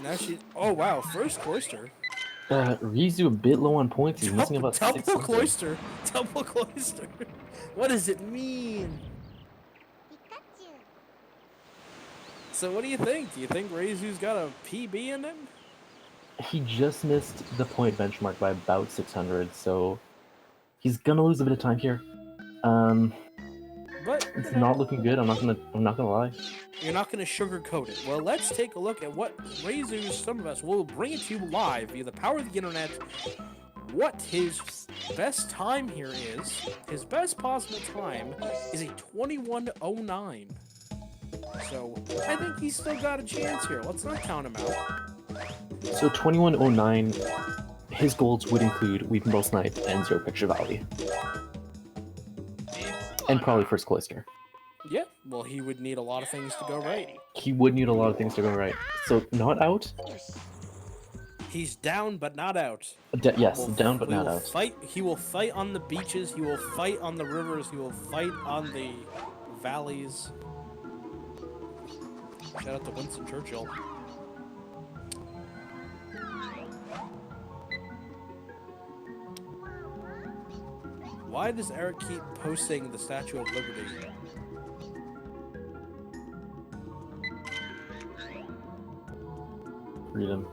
[SPEAKER 1] Now she... Oh, wow. First cloister.
[SPEAKER 3] Reizu a bit low on points. He's missing about 6
[SPEAKER 1] Double cloister. Double cloister. What does it mean? So what do you think? Do you think Reizu's got a PB in him?
[SPEAKER 3] He just missed the point benchmark by about 600, so he's gonna lose a bit of time here.
[SPEAKER 1] But
[SPEAKER 3] It's not looking good. I'm not gonna lie.
[SPEAKER 1] you're not going to sugarcoat it. Well, let's take a look at what Reizu, some of us, will bring it to you live via the power of the internet. What his best time here is, his best possible time is a 21:09. So I think he's still got a chance here. Let's not count him out.
[SPEAKER 3] So 2109, his goals would include Weeping Bell Snipe and Zero Picture Valley. And probably First Cloister.
[SPEAKER 1] Yeah, well, he would need a lot of things to go right.
[SPEAKER 3] He would need a lot of things to go right. So, not out?
[SPEAKER 1] He's down, but not out.
[SPEAKER 3] Yes,
[SPEAKER 1] Will-
[SPEAKER 3] down but
[SPEAKER 1] we
[SPEAKER 3] not
[SPEAKER 1] will
[SPEAKER 3] out.
[SPEAKER 1] He will fight on the beaches. He will fight on the rivers. He will fight on the valleys. Shout out to Winston Churchill. Why does Eric keep posting the Statue of Liberty?
[SPEAKER 3] Freedom.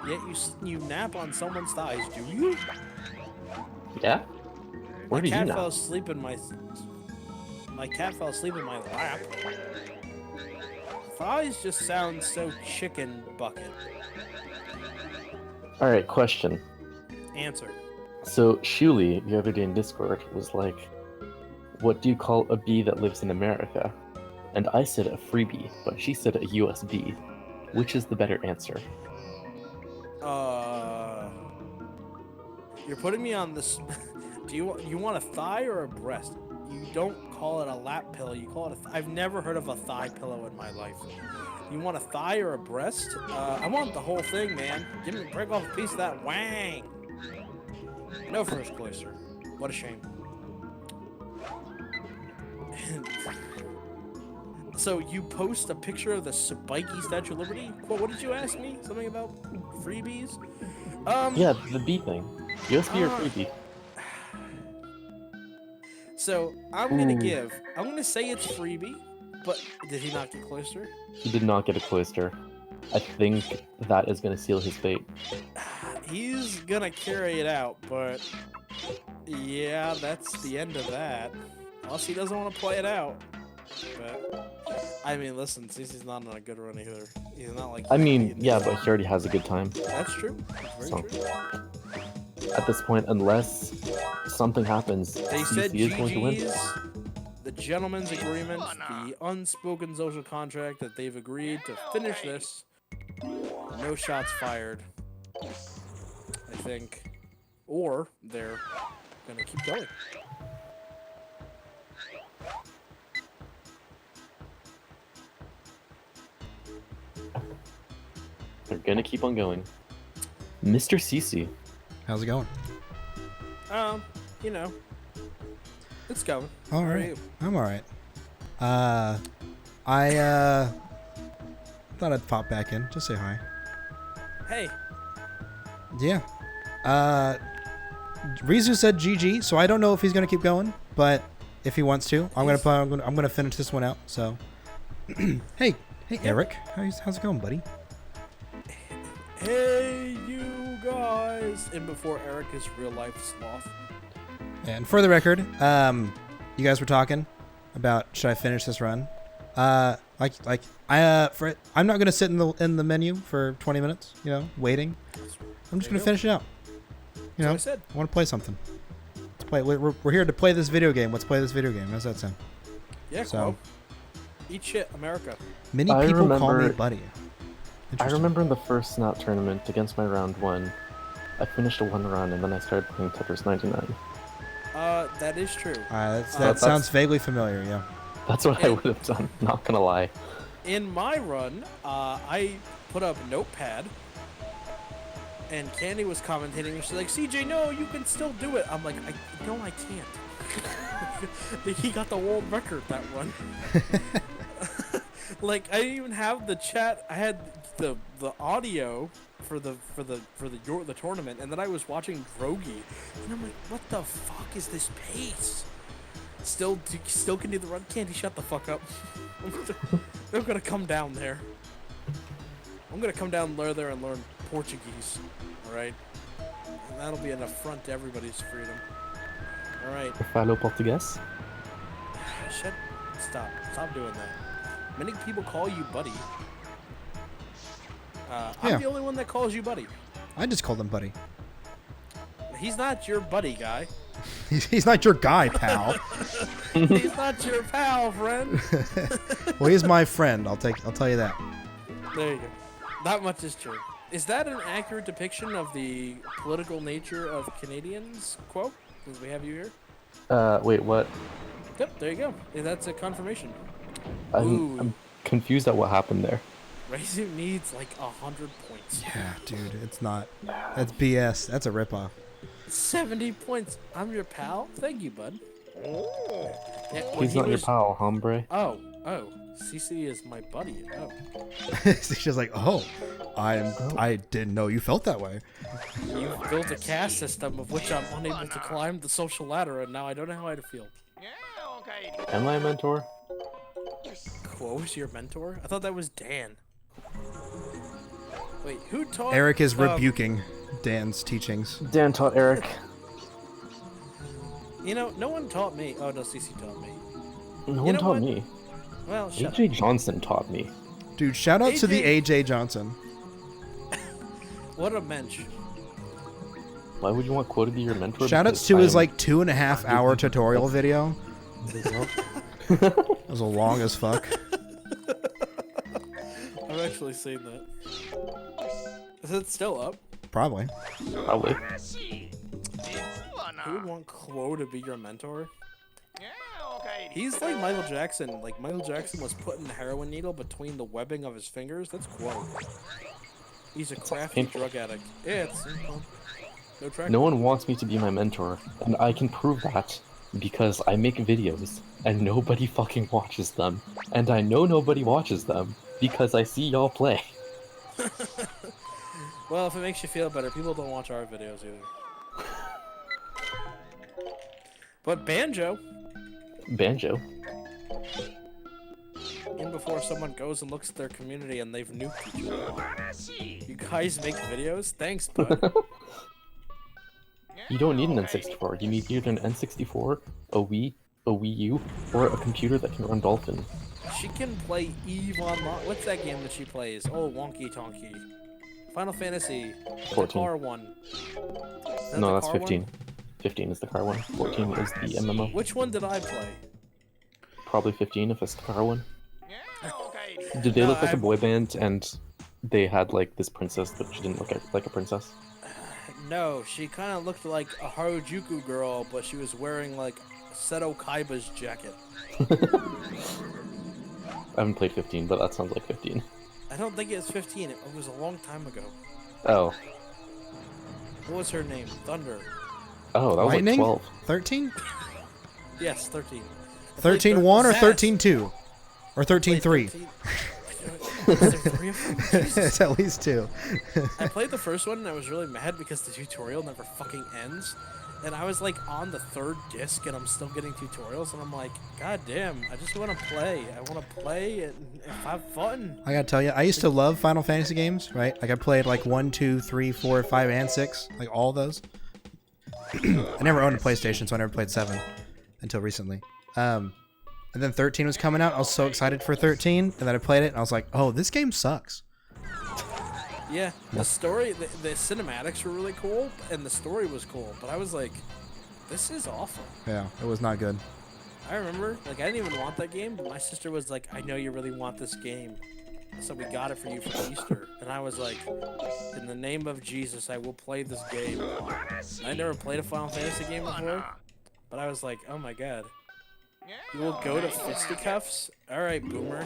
[SPEAKER 1] Yet you nap on someone's thighs, do you?
[SPEAKER 3] Yeah? Where
[SPEAKER 1] My
[SPEAKER 3] do you
[SPEAKER 1] cat
[SPEAKER 3] now?
[SPEAKER 1] fell asleep in my cat fell asleep in my lap. Thighs just sound so chicken bucket.
[SPEAKER 3] Alright, question.
[SPEAKER 1] Answer.
[SPEAKER 3] So, Shuli, the other day in Discord, was like, what do you call a bee that lives in America? And I said a freebie, but she said a USB. Which is the better answer?
[SPEAKER 1] You're putting me on this. Do you want a thigh or a breast? You don't call it a lap pillow. You call it I've never heard of a thigh pillow in my life. You want a thigh or a breast? I want the whole thing, man. Break off a piece of that wang. No First Cloister. What a shame. So you post a picture of the spiky Statue of Liberty? Well, what did you ask me? Something about freebies?
[SPEAKER 3] Yeah, the bee thing. USB or freebie?
[SPEAKER 1] So I'm gonna say it's freebie, but did he not get closer?
[SPEAKER 3] He did not get a cloister. I think that is going to seal his fate.
[SPEAKER 1] He's gonna carry it out, but yeah, that's the end of that. Unless he doesn't want to play it out. But I mean, listen, CC's not on a good run either. He's not like.
[SPEAKER 3] I mean, yeah, but he already has a good time.
[SPEAKER 1] That's true. That's very true.
[SPEAKER 3] At this point, unless something happens,
[SPEAKER 1] They said
[SPEAKER 3] CC is going to win.
[SPEAKER 1] GG's, the gentleman's agreement, the unspoken social contract that they've agreed to finish this. No shots fired, I think. Or they're gonna keep going.
[SPEAKER 3] They're gonna keep on going. Mr. CC.
[SPEAKER 2] How's it going?
[SPEAKER 1] You know, it's going.
[SPEAKER 2] All
[SPEAKER 1] How are
[SPEAKER 2] right.
[SPEAKER 1] you?
[SPEAKER 2] I'm all right. I thought I'd pop back in, just say hi.
[SPEAKER 1] Hey,
[SPEAKER 2] Yeah. Reizu said GG, so I don't know if he's gonna keep going, but if he wants to, I'm gonna finish this one out. So, hey, Eric, how's it going, buddy?
[SPEAKER 1] hey, you guys! And before Eric is real life sloth.
[SPEAKER 2] And for the record, you guys were talking about should I finish this run? I'm not gonna sit in the menu for 20 minutes, waiting. I'm just gonna finish it out.
[SPEAKER 1] That's what I said.
[SPEAKER 2] I want to play something. Let's play. We're here to play this video game. Let's play this video game. How's that sound?
[SPEAKER 1] Yeah,
[SPEAKER 2] So-
[SPEAKER 1] cool. Eat shit, America.
[SPEAKER 2] Many
[SPEAKER 3] I
[SPEAKER 2] people call me
[SPEAKER 3] remember-
[SPEAKER 2] buddy.
[SPEAKER 3] I
[SPEAKER 2] Interesting.
[SPEAKER 3] remember in the first Snap tournament against my round 1, I finished a 1 run and then I started playing Tetris 99.
[SPEAKER 1] That is true.
[SPEAKER 2] That
[SPEAKER 3] that's-
[SPEAKER 2] sounds vaguely familiar. Yeah.
[SPEAKER 3] That's what I would have done, not gonna lie.
[SPEAKER 1] In my run, I put up Notepad, and Candy was commentating. She's like, "CJ, no, you can still do it." I'm like, "No, I can't." He got the world record that run. Like, I didn't even have the chat. I had the audio for the tournament, and then I was watching Drogi, and I'm like, "What the fuck is this pace?" Still can do the run. Candy, shut the fuck up. I'm gonna come down there. I'm gonna come down there and learn Portuguese. Alright? And that'll be an affront to everybody's freedom. Alright.
[SPEAKER 3] Falo Portuguese?
[SPEAKER 1] Stop doing that. Many people call you buddy.
[SPEAKER 2] Yeah.
[SPEAKER 1] I'm the only one that calls you buddy.
[SPEAKER 2] I just called him buddy.
[SPEAKER 1] He's not your buddy, guy.
[SPEAKER 2] He's not your guy, pal.
[SPEAKER 1] He's not your pal, friend.
[SPEAKER 2] Well, he's my friend. I'll tell you that.
[SPEAKER 1] There you go. That much is true. Is that an accurate depiction of the political nature of Canadians? Quote, because we have you here.
[SPEAKER 3] Wait, what?
[SPEAKER 1] Yep, there you go. Yeah, that's a confirmation.
[SPEAKER 3] I'm confused at what happened there.
[SPEAKER 1] Reizu needs like 100 points.
[SPEAKER 2] Yeah, dude, it's not. That's BS. That's a ripoff.
[SPEAKER 1] 70 points. I'm your pal. Thank you, bud. Yeah, when
[SPEAKER 3] He's
[SPEAKER 1] he
[SPEAKER 3] not your
[SPEAKER 1] was-
[SPEAKER 3] pal, hombre.
[SPEAKER 1] Oh. CC is my buddy. Oh.
[SPEAKER 2] She's like, oh, I didn't know you felt that way.
[SPEAKER 1] You've built a caste system of which I'm unable to climb the social ladder, and now I don't know how to feel.
[SPEAKER 3] Am I a mentor?
[SPEAKER 1] Quo's your mentor? I thought that was Dan. Wait, who taught?
[SPEAKER 2] Eric is rebuking Dan's teachings.
[SPEAKER 3] Dan taught Eric.
[SPEAKER 1] You know, no one taught me. Oh no, CC taught me.
[SPEAKER 3] No one
[SPEAKER 1] know
[SPEAKER 3] taught
[SPEAKER 1] what?
[SPEAKER 3] me.
[SPEAKER 1] Well, shut
[SPEAKER 3] AJ Johnson taught me.
[SPEAKER 2] Dude, shout out to the AJ Johnson.
[SPEAKER 1] up. What a mensch.
[SPEAKER 3] Why would you want Quo to be your mentor?
[SPEAKER 2] Shout outs
[SPEAKER 3] Because
[SPEAKER 2] to his
[SPEAKER 3] I am-
[SPEAKER 2] like 2.5-hour tutorial video. It was long as fuck.
[SPEAKER 1] I've actually seen that. Is it still up?
[SPEAKER 2] Probably.
[SPEAKER 3] Probably.
[SPEAKER 1] Who would want Quo to be your mentor? He's like Michael Jackson. Like Michael Jackson was putting the heroin needle between the webbing of his fingers. That's Quo. He's a crafty
[SPEAKER 3] painful.
[SPEAKER 1] drug addict. Yeah, it's simple. No track.
[SPEAKER 3] No one wants me to be my mentor, and I can prove that because I make videos and nobody fucking watches them. And I know nobody watches them because I see y'all play.
[SPEAKER 1] Well, if it makes you feel better, people don't watch our videos either. But Banjo,
[SPEAKER 3] Banjo.
[SPEAKER 1] in before someone goes and looks at their community and they've nuked each other. You guys make videos? Thanks, bud.
[SPEAKER 3] You don't need an N64. You need either an N64, a Wii U, or a computer that can run Dolphin.
[SPEAKER 1] She can play Eve Online. What's that game that she plays? Oh, Wonky Tonky. Final Fantasy. The
[SPEAKER 3] 14.
[SPEAKER 1] car one. Is that
[SPEAKER 3] No,
[SPEAKER 1] the
[SPEAKER 3] that's
[SPEAKER 1] car
[SPEAKER 3] 15.
[SPEAKER 1] one?
[SPEAKER 3] 15 is the car one. 14 is the MMO.
[SPEAKER 1] Which one did I play?
[SPEAKER 3] Probably 15 if it's the car one. Did they
[SPEAKER 1] No,
[SPEAKER 3] look like a
[SPEAKER 1] I've-
[SPEAKER 3] boy band and they had like this princess, but she didn't look like a princess?
[SPEAKER 1] No, she kind of looked like a Harajuku girl, but she was wearing like Seto Kaiba's jacket.
[SPEAKER 3] I haven't played 15, but that sounds like 15.
[SPEAKER 1] I don't think it was 15. It was a long time ago.
[SPEAKER 3] Oh.
[SPEAKER 1] What was her name? Thunder.
[SPEAKER 3] Oh, that was
[SPEAKER 2] Lightning?
[SPEAKER 3] like 12.
[SPEAKER 2] 13?
[SPEAKER 1] Yes, 13.
[SPEAKER 2] 13-1 or
[SPEAKER 1] Zaz.
[SPEAKER 2] 13-2? Or
[SPEAKER 1] Played
[SPEAKER 2] 13-3?
[SPEAKER 1] 13. Is there 3 of them? Jesus.
[SPEAKER 2] It's at least 2.
[SPEAKER 1] I played the first one and I was really mad because the tutorial never fucking ends. And I was like on the 3rd disc and I'm still getting tutorials and I'm like, God damn, I just want to play. I want to play and have fun.
[SPEAKER 2] I gotta tell you, I used to love Final Fantasy games, right? Like I played like 1, 2, 3, 4, 5, and 6. Like all of those. I never owned a PlayStation, so I never played 7 until recently. And then 13 was coming out. I was so excited for 13, and then I played it, and I was like, "Oh, this game sucks."
[SPEAKER 1] Yeah, the story, the cinematics were really cool and the story was cool. But I was like, this is awful.
[SPEAKER 2] Yeah, it was not good.
[SPEAKER 1] I remember, like, I didn't even want that game, but my sister was like, I know you really want this game, so we got it for you for Easter. And I was like, in the name of Jesus, I will play this game. I never played a Final Fantasy game before, but I was like, oh my god. You will go to fisticuffs? Alright, boomer.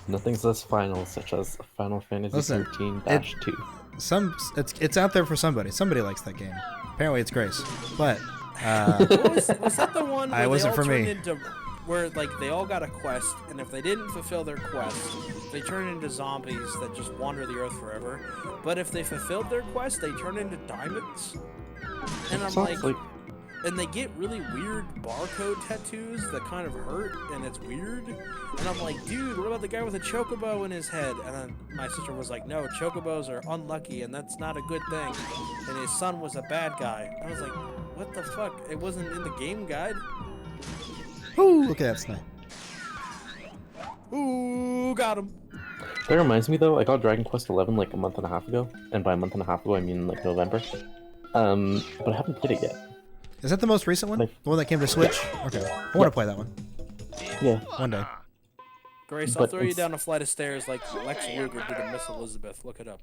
[SPEAKER 3] Nothing's as final, such as Final Fantasy
[SPEAKER 2] Listen,
[SPEAKER 3] 13-2.
[SPEAKER 2] It's out there for somebody. Somebody likes that game. Apparently, it's Grace. But
[SPEAKER 1] Was that the one where
[SPEAKER 2] It wasn't
[SPEAKER 1] they all
[SPEAKER 2] for me.
[SPEAKER 1] turned into, where like they all got a quest, and if they didn't fulfill their quest, they turn into zombies that just wander the earth forever. But if they fulfilled their quest, they turn into diamonds. And I'm
[SPEAKER 3] Sounds
[SPEAKER 1] like, and they get really weird barcode tattoos that kind of hurt, and it's weird. And I'm like, dude, what about the guy with a chocobo in his head? And then my sister was like, no, chocobos are unlucky, and that's not a good thing. And his son was a bad guy. I was like, what the fuck? It wasn't in the game guide.
[SPEAKER 2] Ooh, look at that snipe.
[SPEAKER 1] Ooh, got him.
[SPEAKER 3] That reminds me though, I got Dragon Quest 11 like a month and a half ago, and by a month and a half ago I mean like November. But I haven't played it yet.
[SPEAKER 2] Is that the most recent one?
[SPEAKER 3] Like-
[SPEAKER 2] The one that came to Switch? Okay. I want to play that one
[SPEAKER 3] Yeah.
[SPEAKER 2] one day.
[SPEAKER 1] Grace, I'll throw you down a flight of stairs like Lex Luger did to Miss Elizabeth. Look it up.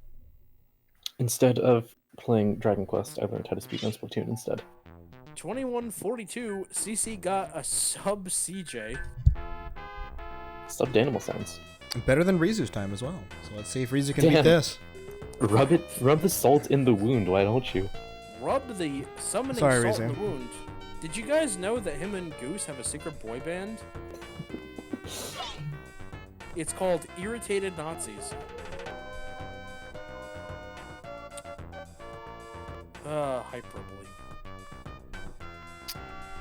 [SPEAKER 3] Instead of playing Dragon Quest, I learned how to speak on Splatoon instead.
[SPEAKER 1] 2142, CC got a sub CJ.
[SPEAKER 3] Stuffed animal sounds.
[SPEAKER 2] Better than Reizu's time as well. So let's see if Reizu can
[SPEAKER 3] Damn.
[SPEAKER 2] beat this.
[SPEAKER 3] Rub the salt in the wound, why don't you?
[SPEAKER 1] Rub the summoning
[SPEAKER 2] Sorry,
[SPEAKER 1] salt
[SPEAKER 2] Reizu.
[SPEAKER 1] in the wound. Did you guys know that him and Goose have a secret boy band? It's called Irritated Nazis. Hyperbole.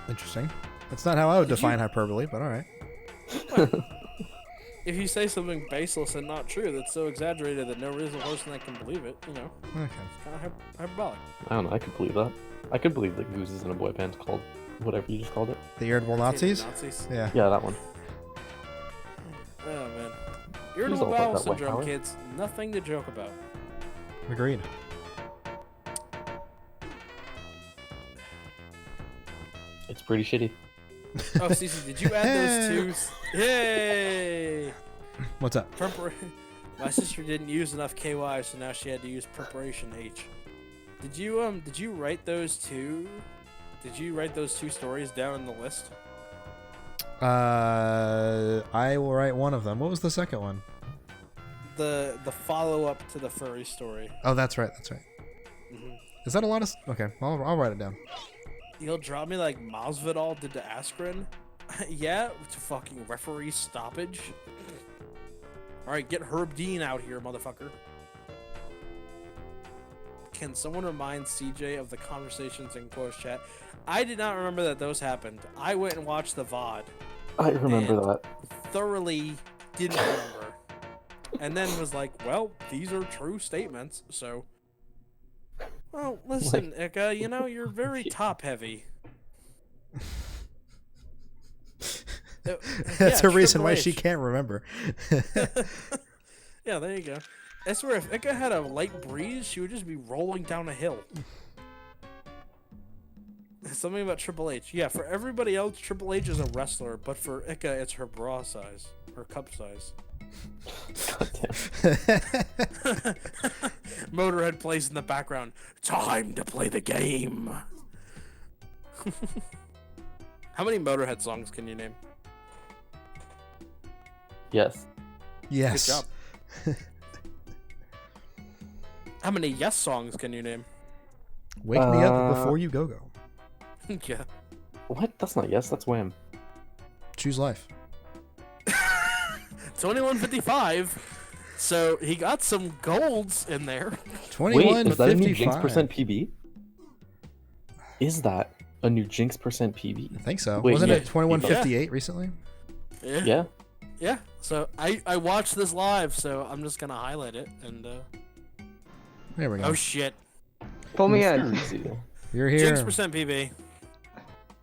[SPEAKER 2] Interesting. That's not how I would define hyperbole, but alright.
[SPEAKER 1] If you say something baseless and not true that's so exaggerated that no reasonable person that can believe it, you know,
[SPEAKER 2] Okay.
[SPEAKER 1] it's kind of hyperbolic.
[SPEAKER 3] I don't know, I could believe that. I could believe that Goose is in a boy band called whatever you just called it.
[SPEAKER 2] The Irritable Nazis?
[SPEAKER 1] Nazis.
[SPEAKER 2] Yeah.
[SPEAKER 3] Yeah, that one.
[SPEAKER 1] Oh, man.
[SPEAKER 3] all
[SPEAKER 1] Irritable
[SPEAKER 3] about
[SPEAKER 1] bowel
[SPEAKER 3] that white
[SPEAKER 1] syndrome,
[SPEAKER 3] power.
[SPEAKER 1] kids. Nothing to joke about.
[SPEAKER 2] Agreed.
[SPEAKER 3] It's pretty shitty.
[SPEAKER 1] Oh, Cece, did you add those two? Yay!
[SPEAKER 2] What's up?
[SPEAKER 1] My sister didn't use enough KY, so now she had to use preparation H. Did you write those two? Did you write those two stories down in the list?
[SPEAKER 2] I will write one of them. What was the second one?
[SPEAKER 1] The follow-up to the furry story.
[SPEAKER 2] Oh, that's right. That's right.
[SPEAKER 1] Mhm.
[SPEAKER 2] Is that a lot of... Okay, I'll write it down.
[SPEAKER 1] You'll draw me like Masvidal did to Askren? Yeah, to fucking referee stoppage. Alright, get Herb Dean out here, motherfucker. Can someone remind CJ of the conversations in closed chat? I did not remember that those happened. I went and watched the VOD.
[SPEAKER 3] I remember
[SPEAKER 1] and
[SPEAKER 3] that.
[SPEAKER 1] Thoroughly didn't remember. And then was like, well, these are true statements, so... Well, listen, Ika, you know, you're very top-heavy.
[SPEAKER 2] That's a reason why she can't remember.
[SPEAKER 1] Yeah, there you go. I swear, if Ika had a light breeze, she would just be rolling down a hill. Something about Triple H. Yeah, for everybody else, Triple H is a wrestler, but for Ika, it's her bra size. Her cup size. Motorhead plays in the background. Time to play the game. How many Motorhead songs can you name?
[SPEAKER 3] Yes.
[SPEAKER 2] Yes.
[SPEAKER 1] Good job. How many Yes songs can you name?
[SPEAKER 2] Wake me up before you go.
[SPEAKER 1] Yeah.
[SPEAKER 3] What? That's not Yes, that's Wham.
[SPEAKER 2] Choose life.
[SPEAKER 1] 2155. So he got some golds in there.
[SPEAKER 2] 21
[SPEAKER 3] Wait, is that a new
[SPEAKER 2] 55.
[SPEAKER 3] Jinx percent PB? Is that a new Jinx percent PB?
[SPEAKER 2] I think so.
[SPEAKER 3] Wait,
[SPEAKER 2] Wasn't
[SPEAKER 3] yeah.
[SPEAKER 2] it 2158 recently?
[SPEAKER 1] Yeah.
[SPEAKER 3] Yeah.
[SPEAKER 1] Yeah. So I watched this live, so I'm just gonna highlight it and
[SPEAKER 2] There we go.
[SPEAKER 1] oh shit.
[SPEAKER 4] Pull me
[SPEAKER 3] Mr.
[SPEAKER 4] in.
[SPEAKER 3] Reizu.
[SPEAKER 2] You're here.
[SPEAKER 1] Jinx percent PB.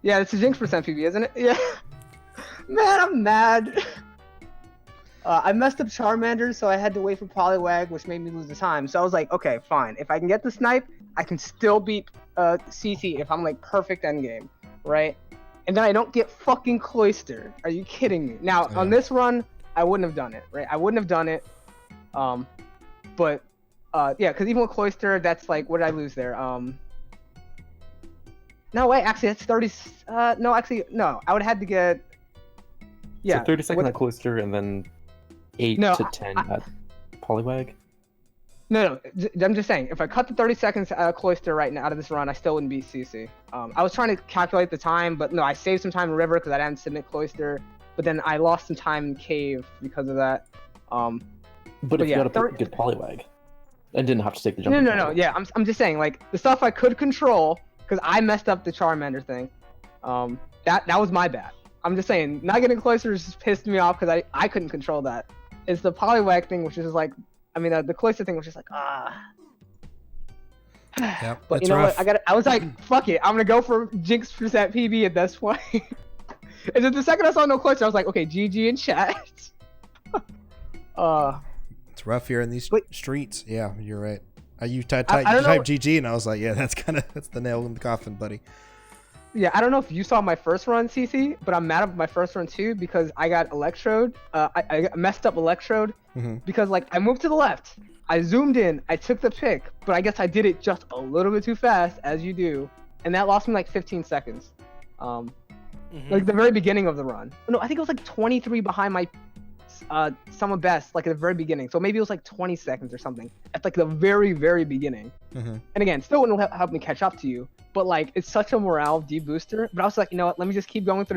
[SPEAKER 4] Yeah, it's a Jinx percent PB, isn't it? Yeah. Man, I'm mad. I messed up Charmander, so I had to wait for Poliwag, which made me lose the time. So I was like, okay, fine. If I can get the snipe, I can still beat CC if I'm like perfect endgame, right? And then I don't get fucking Cloyster. Are you kidding me? Now, on this run, I wouldn't have done it, right? I wouldn't have done it. But yeah, because even with Cloyster, that's like, what did I lose there? No, wait, actually, that's 30. No, actually, no. I would have had to get. Yeah.
[SPEAKER 3] So 30 seconds
[SPEAKER 4] with-
[SPEAKER 3] at Cloister and then 8
[SPEAKER 4] No,
[SPEAKER 3] to 10 at Poliwag.
[SPEAKER 4] No, I'm just saying, if I cut the 30 seconds out of Cloister right now out of this run, I still wouldn't beat CC. I was trying to calculate the time, but no, I saved some time in River because I didn't submit Cloister, but then I lost some time in Cave because of that.
[SPEAKER 3] But if
[SPEAKER 4] yeah,
[SPEAKER 3] you got a good Poliwag and didn't have to take the jump.
[SPEAKER 4] No, yeah, I'm just saying, like, the stuff I could control, because I messed up the Charmander thing, that was my bad. I'm just saying, not getting Cloister just pissed me off because I couldn't control that. It's the Poliwag thing, which is just like, I mean, the Cloister thing was just like,
[SPEAKER 2] Yep,
[SPEAKER 4] But
[SPEAKER 2] that's
[SPEAKER 4] you know
[SPEAKER 2] rough.
[SPEAKER 4] what? I was like, fuck it. I'm gonna go for Jinx percent PB at this point. And then the second I saw no Cloister, I was like, okay, GG in chat.
[SPEAKER 2] It's rough here in these
[SPEAKER 4] Wait.
[SPEAKER 2] streets. Yeah, you're right. You
[SPEAKER 4] I don't know-
[SPEAKER 2] typed GG and I was like, yeah, that's the nail in the coffin, buddy.
[SPEAKER 4] Yeah, I don't know if you saw my first run, CC, but I'm mad at my first run too because I got Electrode. I messed up Electrode because like I moved to the left. I zoomed in, I took the pick, but I guess I did it just a little bit too fast, as you do, and that lost me like 15 seconds. Like the very beginning of the run. No, I think it was like 23 behind my summer best, like at the very beginning. So maybe it was like 20 seconds or something at like the very, very beginning. And again, still wouldn't help me catch up to you, but like it's such a morale debooster. But I was like, you know what? Let me just keep going through.